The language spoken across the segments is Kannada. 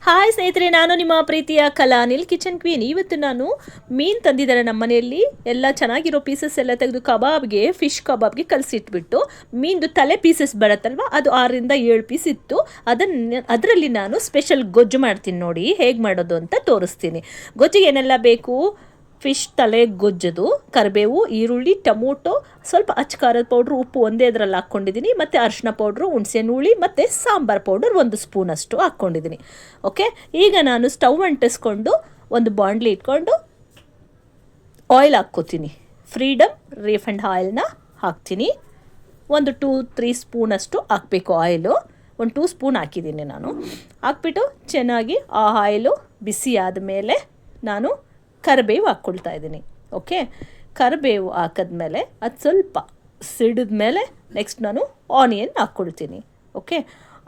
ಹಾಯ್ ಸ್ನೇಹಿತರೆ, ನಾನು ನಿಮ್ಮ ಪ್ರೀತಿಯ ಕಲಾ ಅನಿಲ್ ಕಿಚನ್ ಕ್ವೀನ್. ಇವತ್ತು ನಾನು ಮೀನು ತಂದಿದ್ದಾರೆ ನಮ್ಮ ಮನೆಯಲ್ಲಿ. ಎಲ್ಲ ಚೆನ್ನಾಗಿರೋ ಪೀಸಸ್ ಎಲ್ಲ ತೆಗೆದು ಫಿಶ್ ಕಬಾಬ್ಗೆ ಕಲಸಿಟ್ಬಿಟ್ಟು, ಮೀನ್ದು ತಲೆ ಪೀಸಸ್ ಬರುತ್ತಲ್ವ, ಅದು 6 ರಿಂದ 7 ಪೀಸ್ ಇತ್ತು. ಅದರಲ್ಲಿ ನಾನು ಸ್ಪೆಷಲ್ ಗೊಜ್ಜು ಮಾಡ್ತೀನಿ. ನೋಡಿ ಹೇಗೆ ಮಾಡೋದು ಅಂತ ತೋರಿಸ್ತೀನಿ. ಗೊಜ್ಜಿಗೆ ಏನೆಲ್ಲ ಬೇಕು: ಫಿಶ್ ತಲೆ ಗೊಜ್ಜದು, ಕರಿಬೇವು, ಈರುಳ್ಳಿ, ಟೊಮೊಟೊ, ಸ್ವಲ್ಪ ಖಾರದ ಪೌಡ್ರು, ಉಪ್ಪು ಒಂದೇ ಇದರಲ್ಲಿ ಹಾಕ್ಕೊಂಡಿದ್ದೀನಿ, ಮತ್ತು ಅರಿಶಿನ ಪೌಡ್ರು, ಹುಣಸೆಹಣ್ಣು ಹುಳಿ ಮತ್ತು ಸಾಂಬಾರು ಪೌಡರ್ 1 ಸ್ಪೂನಷ್ಟು ಹಾಕ್ಕೊಂಡಿದ್ದೀನಿ. ಓಕೆ, ಈಗ ನಾನು ಸ್ಟವ್ ಅಂಟಿಸ್ಕೊಂಡು ಒಂದು ಬಾಣಲಿ ಇಟ್ಕೊಂಡು ಆಯಿಲ್ ಹಾಕ್ಕೋತೀನಿ. ಫ್ರೀಡಮ್ ರೀಫಂಡ್ ಆಯಿಲ್ನ ಹಾಕ್ತೀನಿ. ಒಂದು 2-3 ಸ್ಪೂನಷ್ಟು ಹಾಕಬೇಕು ಆಯಿಲು. ಒಂದು 2 ಸ್ಪೂನ್ ಹಾಕಿದ್ದೀನಿ ನಾನು. ಹಾಕ್ಬಿಟ್ಟು ಚೆನ್ನಾಗಿ ಆ ಆಯಿಲು ಬಿಸಿ ಆದಮೇಲೆ ನಾನು ಕರಿಬೇವು ಹಾಕ್ಕೊಳ್ತಾ ಇದ್ದೀನಿ. ಓಕೆ, ಕರಿಬೇವು ಹಾಕಿದ್ಮೇಲೆ ಅದು ಸ್ವಲ್ಪ ಸಿಡಿದ ಮೇಲೆ ನೆಕ್ಸ್ಟ್ ನಾನು ಆನಿಯನ್ ಹಾಕ್ಕೊಳ್ತೀನಿ. ಓಕೆ,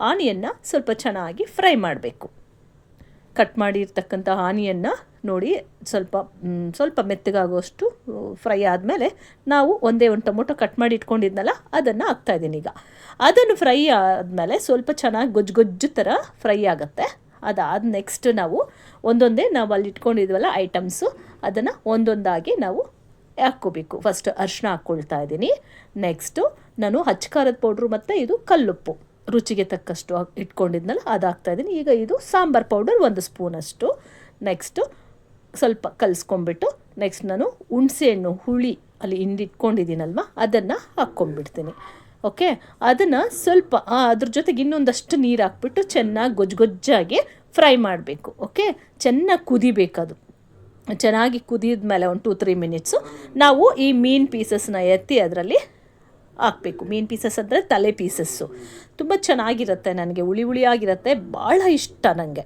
ಆನಿಯನ್ನ ಸ್ವಲ್ಪ ಚೆನ್ನಾಗಿ ಫ್ರೈ ಮಾಡಬೇಕು. ಕಟ್ ಮಾಡಿರ್ತಕ್ಕಂಥ ಆನಿಯನ್ನ ನೋಡಿ ಸ್ವಲ್ಪ ಮೆತ್ತಗಾಗುವಷ್ಟು ಫ್ರೈ ಆದಮೇಲೆ ನಾವು ಒಂದು ಟೊಮೊಟೊ ಕಟ್ ಮಾಡಿ ಇಟ್ಕೊಂಡಿದ್ನಲ್ಲ, ಅದನ್ನು ಹಾಕ್ತಾಯಿದ್ದೀನಿ. ಈಗ ಅದನ್ನು ಫ್ರೈ ಆದಮೇಲೆ ಸ್ವಲ್ಪ ಚೆನ್ನಾಗಿ ಗೊಜ್ಜು ಥರ ಫ್ರೈ ಆಗುತ್ತೆ. ಅದಾದ ನೆಕ್ಸ್ಟ್ ನಾವು ನಾವು ಅಲ್ಲಿ ಇಟ್ಕೊಂಡಿದ್ವಲ್ಲ ಐಟಮ್ಸು, ಅದನ್ನು ಒಂದೊಂದಾಗಿ ನಾವು ಹಾಕ್ಕೋಬೇಕು. ಫಸ್ಟ್ ಅರಿಶಿನ ಹಾಕ್ಕೊಳ್ತಾ ಇದ್ದೀನಿ. ನೆಕ್ಸ್ಟು ನಾನು ಖಾರದ ಪೌಡ್ರು ಮತ್ತು ಇದು ಕಲ್ಲುಪ್ಪು ರುಚಿಗೆ ತಕ್ಕಷ್ಟು ಇಟ್ಕೊಂಡಿದ್ನಲ್ಲ, ಅದು ಹಾಕ್ತಾಯಿದ್ದೀನಿ. ಈಗ ಇದು ಸಾಂಬಾರು ಪೌಡರ್ 1 ಸ್ಪೂನಷ್ಟು. ನೆಕ್ಸ್ಟು ಸ್ವಲ್ಪ ಕಲಿಸ್ಕೊಂಬಿಟ್ಟು ನೆಕ್ಸ್ಟ್ ನಾನು ಹುಣಸೆಹಣ್ಣು ಹುಳಿ ಅಲ್ಲಿ ಹಿಂಡಿಟ್ಕೊಂಡಿದ್ದೀನಲ್ವ, ಅದನ್ನು ಹಾಕ್ಕೊಂಬಿಡ್ತೀನಿ. ಓಕೆ, ಅದನ್ನು ಸ್ವಲ್ಪ ಅದ್ರ ಜೊತೆಗೆ ಇನ್ನೊಂದಷ್ಟು ನೀರು ಹಾಕ್ಬಿಟ್ಟು ಚೆನ್ನಾಗಿ ಗೊಜ್ಜಾಗಿ ಫ್ರೈ ಮಾಡಬೇಕು. ಓಕೆ, ಚೆನ್ನಾಗಿ ಕುದಿಬೇಕದು. ಚೆನ್ನಾಗಿ ಕುದಿದ ಮೇಲೆ ಒಂದು 2-3 ಮಿನಿಟ್ಸು ನಾವು ಈ ಮೀನು ಪೀಸಸ್ನ ಎತ್ತಿ ಅದರಲ್ಲಿ ಹಾಕಬೇಕು. ಮೀನು ಪೀಸಸ್ ಅಂದರೆ ತಲೆ ಪೀಸಸ್ಸು ತುಂಬ ಚೆನ್ನಾಗಿರುತ್ತೆ. ನನಗೆ ಹುಳಿ ಹುಳಿಯಾಗಿರುತ್ತೆ, ಭಾಳ ಇಷ್ಟ ನನಗೆ.